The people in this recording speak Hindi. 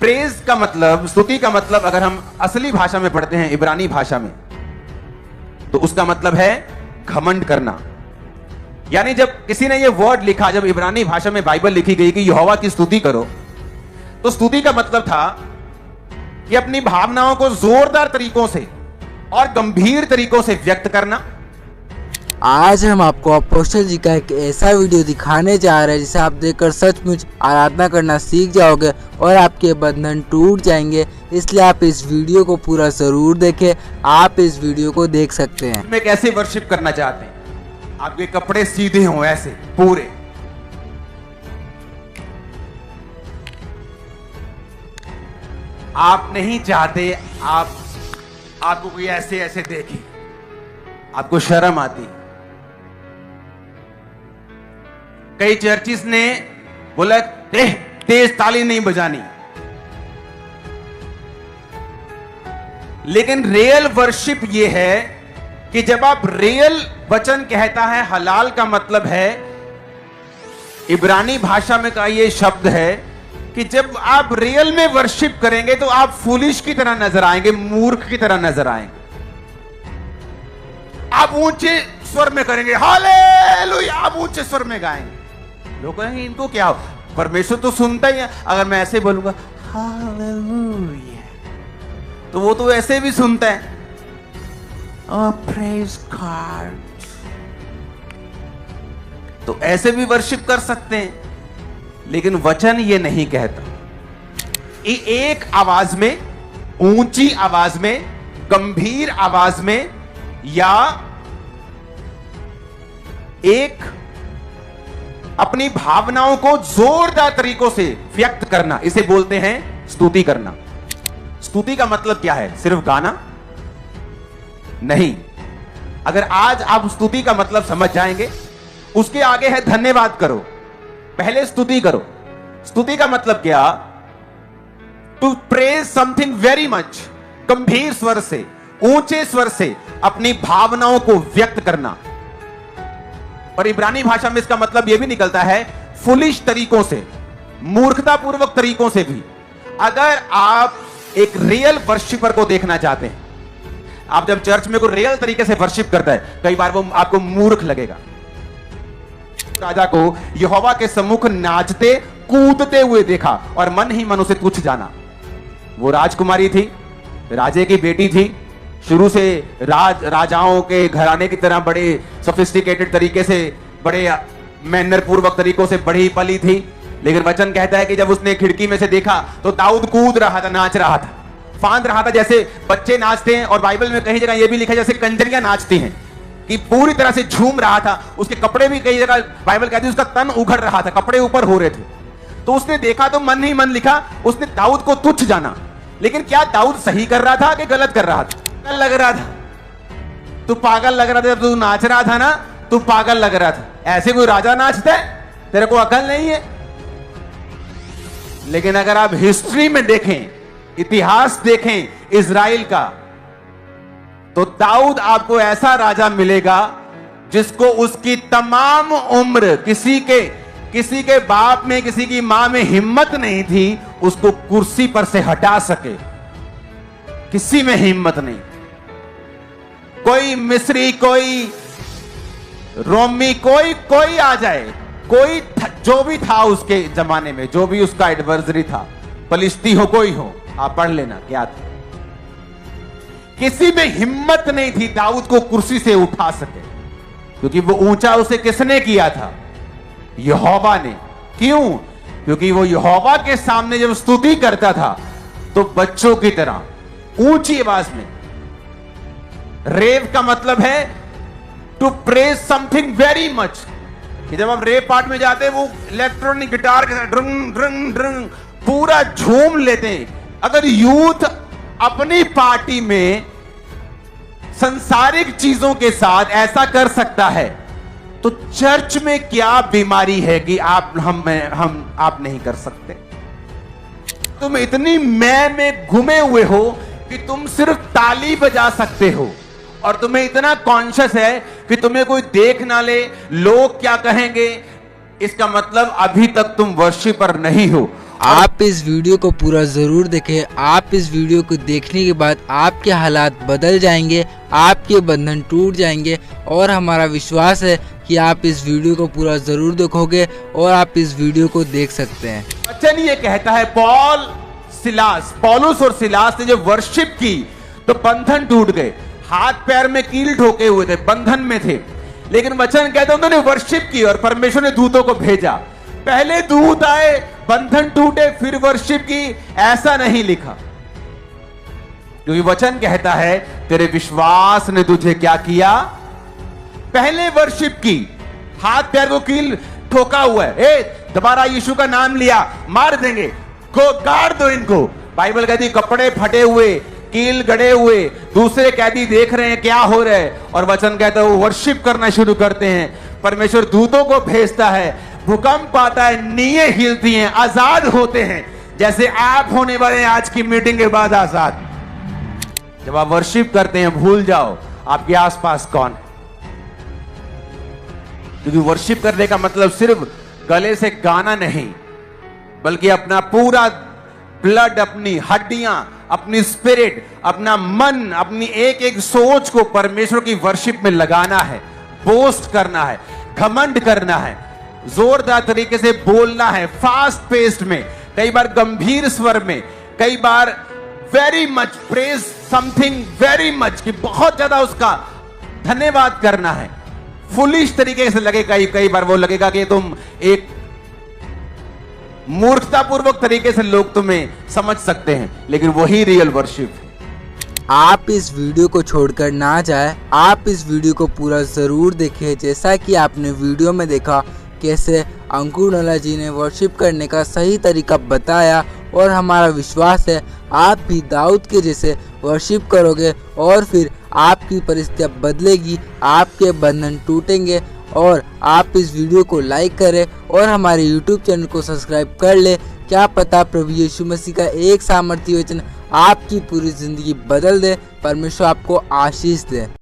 प्रेज का मतलब, स्तुति का मतलब अगर हम असली भाषा में पढ़ते हैं, इब्रानी भाषा में, तो उसका मतलब है घमंड करना। यानी जब किसी ने ये वर्ड लिखा, जब इब्रानी भाषा में बाइबल लिखी गई कि यहोवा की स्तुति करो, तो स्तुति का मतलब था कि अपनी भावनाओं को जोरदार तरीकों से और गंभीर तरीकों से व्यक्त करना। आज हम आपको अपोस्टल जी का एक ऐसा वीडियो दिखाने जा रहे हैं जिसे आप देखकर सचमुच आराधना करना सीख जाओगे और आपके बंधन टूट जाएंगे। इसलिए आप इस वीडियो को पूरा जरूर देखें। आप इस वीडियो को देख सकते हैं। में कैसे वर्शिप करना चाहते हैं? आपके कपड़े सीधे हों, ऐसे पूरे। आप नहीं चाहते आपको कोई ऐसे ऐसे देखे, आपको शर्म आती। कई चर्चिस ने बोला तेज ताली नहीं बजानी, लेकिन रियल वर्शिप यह है कि जब आप रियल वचन कहता है, हलाल का मतलब है, इब्रानी भाषा में का यह शब्द है कि जब आप रियल में वर्शिप करेंगे तो आप फूलिश की तरह नजर आएंगे, मूर्ख की तरह नजर आएंगे। आप ऊंचे स्वर में करेंगे हालेलुया, आप ऊंचे स्वर में गाएंगे। लोग कहेंगे इनको क्या हो, परमेश्वर तो सुनता ही है। अगर मैं ऐसे बोलूंगा हालेलुया, तो वो तो ऐसे भी सुनता है। Oh, praise God. तो ऐसे भी वर्शिप कर सकते हैं, लेकिन वचन ये नहीं कहता। एक आवाज में, ऊंची आवाज में, गंभीर आवाज में, या एक अपनी भावनाओं को जोरदार तरीकों से व्यक्त करना, इसे बोलते हैं स्तुति करना। स्तुति का मतलब क्या है? सिर्फ गाना नहीं। अगर आज आप स्तुति का मतलब समझ जाएंगे, उसके आगे है धन्यवाद करो, पहले स्तुति करो। स्तुति का मतलब क्या? To praise something very much, गंभीर स्वर से, ऊंचे स्वर से अपनी भावनाओं को व्यक्त करना। और इब्रानी भाषा में इसका मतलब यह भी निकलता है फुलिश तरीकों से, मूर्खतापूर्वक तरीकों से भी। अगर आप एक रियल वर्शिपर को देखना चाहते हैं, आप जब चर्च में कोई रियल तरीके से वर्शिप करता है, कई बार वो आपको मूर्ख लगेगा। राजा को यहोवा के सम्मुख नाचते कूदते हुए देखा और मन ही मन उसे तुच्छ जाना। वो राजकुमारी थी, राजे की बेटी थी, शुरू से राजाओं के घराने की तरह बड़े सोफिस्टिकेटेड तरीके से, बड़े मैनर पूर्वक तरीकों से बड़ी पली थी। लेकिन वचन कहता है कि जब उसने खिड़की में से देखा तो दाऊद कूद रहा था, नाच रहा था, फांद रहा था, जैसे बच्चे नाचते हैं। और बाइबल में कई जगह यह भी लिखा है जैसे कंजरियां नाचती हैं, कि पूरी तरह से झूम रहा था। उसके कपड़े भी कई जगह बाइबल कहती है उसका तन उघड़ रहा था, कपड़े ऊपर हो रहे थे। तो उसने देखा तो मन ही मन लिखा, उसने दाऊद को तुच्छ जाना। लेकिन क्या दाऊद सही कर रहा था कि गलत कर रहा था? पागल लग रहा था। तू पागल लग रहा था, जब तू नाच रहा था ना, तू पागल लग रहा था। ऐसे कोई राजा नाचता है? तेरे को अकल नहीं है। लेकिन अगर आप हिस्ट्री में देखें, इतिहास देखें इजराइल का, तो दाऊद आपको ऐसा राजा मिलेगा जिसको उसकी तमाम उम्र किसी के बाप में, किसी की मां में हिम्मत नहीं थी उसको कुर्सी पर से हटा सके। किसी में हिम्मत नहीं। कोई मिस्री, कोई रोमी, कोई आ जाए, कोई जो भी था उसके जमाने में, जो भी उसका एडवर्सरी था, फलिस्ती हो कोई हो, आप पढ़ लेना क्या था। किसी में हिम्मत नहीं थी दाऊद को कुर्सी से उठा सके, क्योंकि वो ऊंचा उसे किसने किया था? यहोवा ने। क्यों? क्योंकि वो यहोवा के सामने जब स्तुति करता था तो बच्चों की तरह ऊंची आवाज में। रेव का मतलब है to praise something very much. जब आप रेव पार्ट में जाते हैं, वो इलेक्ट्रॉनिक गिटार के साथ ड्रंग ड्रंग ड्रंग पूरा झूम लेते हैं। अगर यूथ अपनी पार्टी में संसारिक चीजों के साथ ऐसा कर सकता है, तो चर्च में क्या बीमारी है कि आप नहीं कर सकते? तुम इतनी मैं में घुमे हुए हो कि तुम सिर्फ ताली बजा सकते हो, और तुम्हें इतना कॉन्शियस है कि तुम्हें कोई देख ना ले, लोग क्या कहेंगे। इसका मतलब अभी तक तुम वर्शिपर नहीं हो। आप इस वीडियो को पूरा ज़रूर देखें। आप इस वीडियो को देखने के बाद आपके हालात बदल जाएंगे, आपके बंधन टूट जाएंगे और हमारा विश्वास है कि आप इस वीडियो को पूरा ज़रूर देखोगे और आप इस वीडियो को देख सकते हैं। वचन ये कहता है पौलुस और सिलास ने जब वर्शिप की तो बंधन टूट गए, हाथ पैर में कील ठोके हुए थे, बंधन में थे। लेकिन वचन कहता है उन्होंने वर्शिप की और परमेश्वर ने दूतों को भेजा। पहले दूत आए, बंधन टूटे, फिर वर्शिप की, ऐसा नहीं लिखा। क्योंकि वचन कहता है तेरे विश्वास ने तुझे क्या किया, पहले वर्शिप की, हाथ पैर को कील ठोका हुआ है, दोबारा यीशु का नाम लिया, मार देंगे, को गाड़ दो इनको। बाइबल कहती कपड़े फटे हुए, कील गड़े हुए, दूसरे कैदी देख रहे हैं क्या हो रहा है, और वचन कहता है वो वर्शिप करना शुरू करते हैं। परमेश्वर दूतों को भेजता है, भूकंप आता है, नींवें हिलती हैं, आजाद होते हैं, जैसे आप होने वाले हैं आज की मीटिंग के बाद आजाद। जब आप वर्शिप करते हैं भूल जाओ आपके आसपास कौन है, क्योंकि वर्शिप करने का मतलब सिर्फ गले से गाना नहीं, बल्कि अपना पूरा ब्लड, अपनी हड्डियां, अपनी स्पिरिट, अपना मन, अपनी एक एक सोच को परमेश्वर की वर्शिप में लगाना है, बोस्ट करना है, घमंड करना है, जोरदार तरीके से बोलना है, फास्ट पेस्ड में, कई बार गंभीर स्वर में, कई बार very much praise something very much, कि बहुत ज्यादा उसका धन्यवाद करना है। फुलिश तरीके से लगेगा, कई बार वो लगेगा कि तुम एक मूर्खतापूर्वक तरीके से लोग तुम्हें समझ सकते हैं, लेकिन वही रियल वर्शिप है। आप इस वीडियो को छोड़कर ना जाए, आप इस वीडियो को पूरा ज़रूर देखें। जैसा कि आपने वीडियो में देखा कैसे अंकुर नल्ला जी ने वर्शिप करने का सही तरीका बताया, और हमारा विश्वास है आप भी दाऊद के जैसे वर्शिप करोगे और फिर आपकी परिस्थितियाँ बदलेगी, आपके बंधन टूटेंगे। और आप इस वीडियो को लाइक करें और हमारे यूट्यूब चैनल को सब्सक्राइब कर ले। क्या पता प्रभु यीशु मसीह का एक सामर्थी वचन आपकी पूरी ज़िंदगी बदल दे। परमेश्वर आपको आशीष दे।